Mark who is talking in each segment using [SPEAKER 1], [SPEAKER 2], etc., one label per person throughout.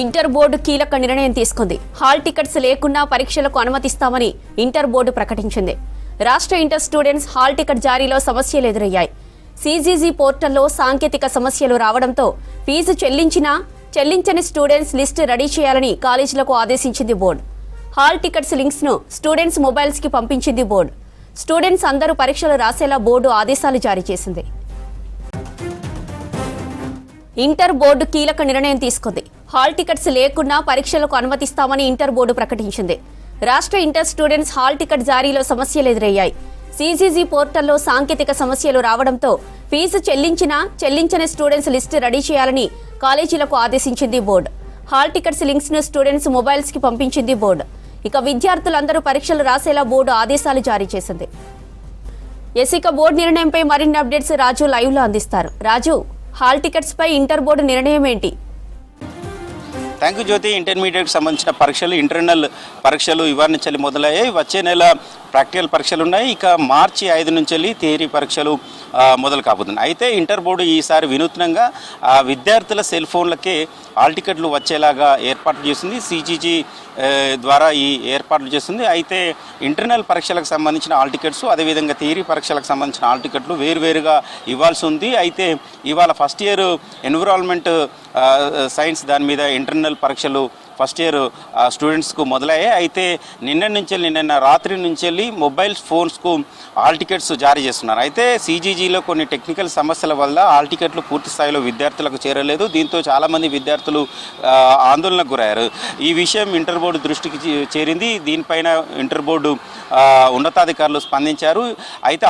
[SPEAKER 1] Inter board కీలక నిర్ణయం తీసుకుంది. హాల్ టికెట్స్ లేకున్నా పరీక్షలకు అనుమతిస్తామని ఇంటర్ బోర్డు ప్రకటించింది. రాష్ట్ర ఇంటర్ స్టూడెంట్స్ హాల్ టికెట్ జారీలో సమస్యలు ఎదురయ్యాయి. సిజీజీ పోర్టల్లో సాంకేతిక సమస్యలు రావడంతో ఫీజు చెల్లించని స్టూడెంట్స్ లిస్టు రెడీ చేయాలని కాలేజీలకు ఆదేశించింది బోర్డు. హాల్ టికెట్స్ లింక్స్ ను స్టూడెంట్స్ మొబైల్స్ కి పంపించింది బోర్డు. స్టూడెంట్స్ అందరూ పరీక్షలు రాసేలా బోర్డు ఆదేశాలు జారీ చేసింది. ఇంటర్ బోర్డు కీలక నిర్ణయం తీసుకుంది. హాల్ టికెట్స్ లేకున్నా పరీక్షలకు అనుమతిస్తామని ఇంటర్ బోర్డు ప్రకటించింది. రాష్ట్ర ఇంటర్ స్టూడెంట్స్ హాల్ టికెట్ జారీలో సమస్యలు ఎదురయ్యాయి. సిజీజీ పోర్టల్లో సాంకేతిక సమస్యలు రావడంతో ఫీజు చెల్లించని స్టూడెంట్స్ లిస్టు రెడీ చేయాలని కాలేజీలకు ఆదేశించింది బోర్డు. హాల్ టికెట్స్ లింక్స్ ను స్టూడెంట్స్ మొబైల్స్ కి పంపించింది బోర్డు. ఇక విద్యార్థులందరూ పరీక్షలు రాసేలా బోర్డు ఆదేశాలు జారీ చేసింది. ఇక బోర్డు నిర్ణయంపై మరిన్ని అప్డేట్స్ రాజు లైవ్ లో అందిస్తారు. రాజు, హాల్ టికెట్స్ పై ఇంటర్ బోర్డు నిర్ణయం ఏంటి?
[SPEAKER 2] థ్యాంక్ యూ జ్యోతి. ఇంటర్మీడియట్కి సంబంధించిన పరీక్షలు, ఇంటర్నల్ పరీక్షలు ఇవాళ నుంచి మొదలయ్యాయి. వచ్చే నెల ప్రాక్టికల్ పరీక్షలు ఉన్నాయి. ఇక మార్చి 5 నుంచి థియరీ పరీక్షలు మొదలు కాబోతున్నాయి. అయితే ఇంటర్ బోర్డు ఈసారి వినూత్నంగా విద్యార్థుల సెల్ ఫోన్లకే హాల్ టికెట్లు వచ్చేలాగా ఏర్పాట్లు చేసింది. సిజీజీ ద్వారా ఈ ఏర్పాట్లు చేస్తుంది. అయితే ఇంటర్నల్ పరీక్షలకు సంబంధించిన హాల్ టికెట్స్, అదేవిధంగా థియరీ పరీక్షలకు సంబంధించిన హాల్ టికెట్లు వేరువేరుగా ఇవ్వాల్సి ఉంది. అయితే ఇవాళ ఫస్ట్ ఇయర్ ఎన్విరాన్మెంట్ సైన్స్ దాని మీద ఇంటర్నల్ పరీక్షలు ఫస్ట్ ఇయర్ స్టూడెంట్స్కు మొదలయ్యాయి. అయితే నిన్న రాత్రి నుంచి మొబైల్ ఫోన్స్కు హాల్ టికెట్స్ జారీ చేస్తున్నారు. అయితే సిజీజీలో కొన్ని టెక్నికల్ సమస్యల వల్ల హాల్ టికెట్లు పూర్తి స్థాయిలో విద్యార్థులకు చేరలేదు. దీంతో చాలామంది విద్యార్థులు ఆందోళనకు గురయ్యారు. ఈ విషయం ఇంటర్ బోర్డు దృష్టికి చేరింది. దీనిపైన ఇంటర్ బోర్డు ఉన్నతాధికారులు స్పందించారు. అయితే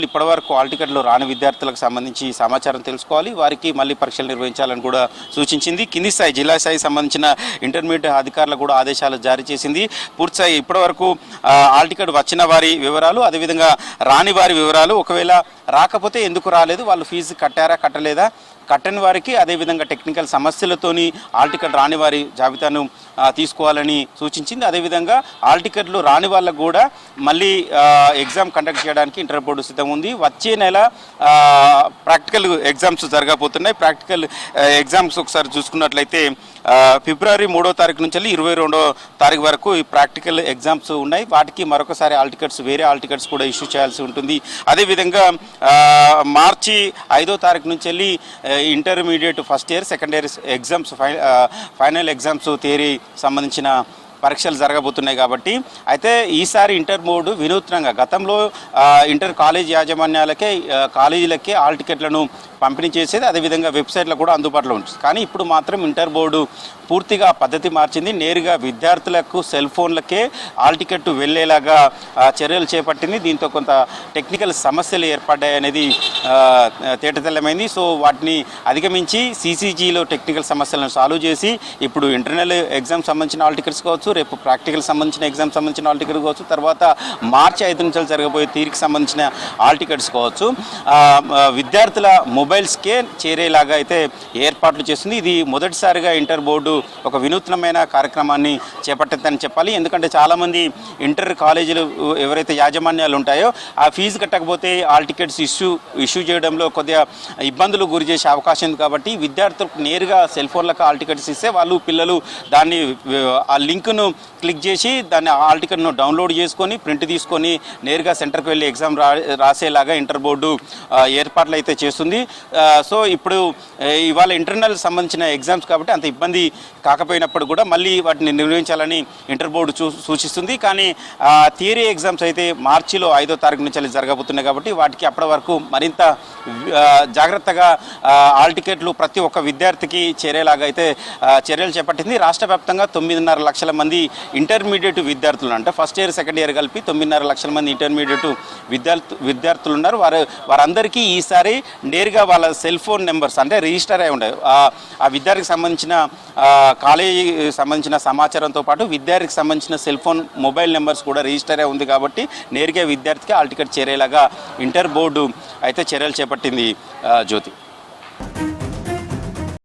[SPEAKER 2] ఇప్పటివరకు హాల్ టికెట్లు రాని విద్యార్థులకు సంబంధించి సమాచారం తెలుసుకోవాలి, వారికి మళ్ళీ పరీక్షలు నిర్వహించాలని కూడా సూచించింది. కింది స్థాయి జిల్లా స్థాయి సంబంధించిన ఇంటర్మీడియట్ అధికారులకు కూడా ఆదేశాలు జారీ చేసింది. పూర్తిస్థాయి ఇప్పటివరకు హాల్ టికెట్ వచ్చిన వారి వివరాలు, అదేవిధంగా రాని వారి వివరాలు, ఒకవేళ రాకపోతే ఎందుకు రాలేదు, వాళ్ళు ఫీజు కట్టారా కట్టలేదా, కట్టని వారికి అదేవిధంగా టెక్నికల్ సమస్యలతోని హాల్ టికెట్ రాని వారి జాబితాను తీసుకోవాలని సూచించింది. అదేవిధంగా హాల్ టికెట్లు రాని వాళ్ళకు కూడా మళ్ళీ ఎగ్జామ్ కండక్ట్ చేయడానికి ఇంటర్ బోర్డు సిద్ధం ఉంది. వచ్చే నెల ప్రాక్టికల్ ఎగ్జామ్స్ జరగబోతున్నాయి. ప్రాక్టికల్ ఎగ్జామ్స్ ఒకసారి చూసుకున్నట్లయితే ఫిబ్రవరి 3వ తారీఖు నుంచి 22వ తారీఖు వరకు ఈ ప్రాక్టికల్ ఎగ్జామ్స్ ఉన్నాయి. వాటికి మరొకసారి హాల్ టికెట్స్, వేరే హాల్ టికెట్స్ కూడా ఇష్యూ చేయాల్సి ఉంటుంది. అదేవిధంగా మార్చి 5వ తారీఖు నుంచి intermediate first year, second year exams, final exams theory సంబంధించిన పరీక్షలు జరగబోతున్నాయి. కాబట్టి అయితే ఈసారి ఇంటర్ బోర్డు వినూత్నంగా గతంలో ఇంటర్ కాలేజ్ యాజమాన్యాలకే కాలేజీలకే హాల్ టికెట్లను పంపిణీ చేసేది, అదేవిధంగా వెబ్సైట్లో కూడా అందుబాటులో ఉంటుంది. కానీ ఇప్పుడు మాత్రం ఇంటర్ బోర్డు పూర్తిగా పద్ధతి మార్చింది. నేరుగా విద్యార్థులకు సెల్ ఫోన్లకే హాల్ టికెట్ వెళ్లేలాగా చర్యలు చేపట్టింది. దీంతో కొంత టెక్నికల్ సమస్యలు ఏర్పడ్డాయనేది తేటతెల్లమైంది. సో వాటిని అధిగమించి సిసిజీలో టెక్నికల్ సమస్యలను సాల్వ్ చేసి ఇప్పుడు ఇంటర్నల్ ఎగ్జామ్ సంబంధించిన హాల్ టికెట్స్ కావచ్చు, రేపు ప్రాక్టికల్ సంబంధించిన ఎగ్జామ్ సంబంధించిన హాల్ టికెట్ కావచ్చు, తర్వాత మార్చి 5 నుంచి జరగబోయే థియరీకి సంబంధించిన హాల్ టికెట్స్ కావచ్చు, విద్యార్థుల మొబైల్స్కే చేరేలాగా అయితే ఏర్పాట్లు చేస్తుంది. ఇది మొదటిసారిగా ఇంటర్ బోర్డు ఒక వినూత్నమైన కార్యక్రమాన్ని చేపట్టిందని చెప్పాలి. ఎందుకంటే చాలామంది ఇంటర్ కాలేజీలు ఎవరైతే యాజమాన్యాలు ఉంటాయో ఆ ఫీజు కట్టకపోతే హాల్ టికెట్స్ ఇష్యూ చేయడంలో కొద్దిగా ఇబ్బందులు గురి చేసే అవకాశం ఉంది. కాబట్టి విద్యార్థులకు నేరుగా సెల్ ఫోన్లకు హాల్ టికెట్స్ ఇస్తే పిల్లలు దాన్ని ఆ లింక్ను క్లిక్ చేసి దాన్ని హాల్ టికెట్ను డౌన్లోడ్ చేసుకొని ప్రింట్ తీసుకొని నేరుగా సెంటర్కి వెళ్ళి ఎగ్జామ్ రాసేలాగా ఇంటర్ బోర్డు ఏర్పాట్లు అయితే చేస్తుంది. సో ఇప్పుడు ఇవాళ ఇంటర్నల్ సంబంధించిన ఎగ్జామ్స్ కాబట్టి అంత ఇబ్బంది కాకపోయినప్పుడు కూడా మళ్ళీ వాటిని నిర్వహించాలని ఇంటర్ బోర్డు సూచిస్తుంది. కానీ థియరీ ఎగ్జామ్స్ అయితే మార్చిలో 5వ తారీఖు నుంచి జరగబోతున్నాయి. కాబట్టి వాటికి అప్పటి వరకు మరింత జాగ్రత్తగా హాల్ టికెట్లు ప్రతి ఒక్క విద్యార్థికి చేరేలాగా అయితే చర్యలు చేపట్టింది. రాష్ట్ర వ్యాప్తంగా 9.5 లక్షల మంది ఇంటర్మీడియట్ విద్యార్థులు, అంటే ఫస్ట్ ఇయర్ సెకండ్ ఇయర్ కలిపి 9.5 లక్షల మంది ఇంటర్మీడియట్ విద్యార్థులు ఉన్నారు. వారందరికీ ఈసారి నేరుగా వాళ్ళ సెల్ ఫోన్ నెంబర్స్ అంటే రిజిస్టర్ అయి ఉండవు. ఆ విద్యార్థికి సంబంధించిన కాలేజీ సంబంధించిన సమాచారంతో పాటు విద్యార్థికి సంబంధించిన సెల్ ఫోన్ మొబైల్ నెంబర్స్ కూడా రిజిస్టర్ అయి ఉంది. కాబట్టి నేరుగా విద్యార్థికి హాల్ టికెట్ చేరేలాగా ఇంటర్ బోర్డు అయితే చర్యలు చేపట్టింది. జ్యోతి.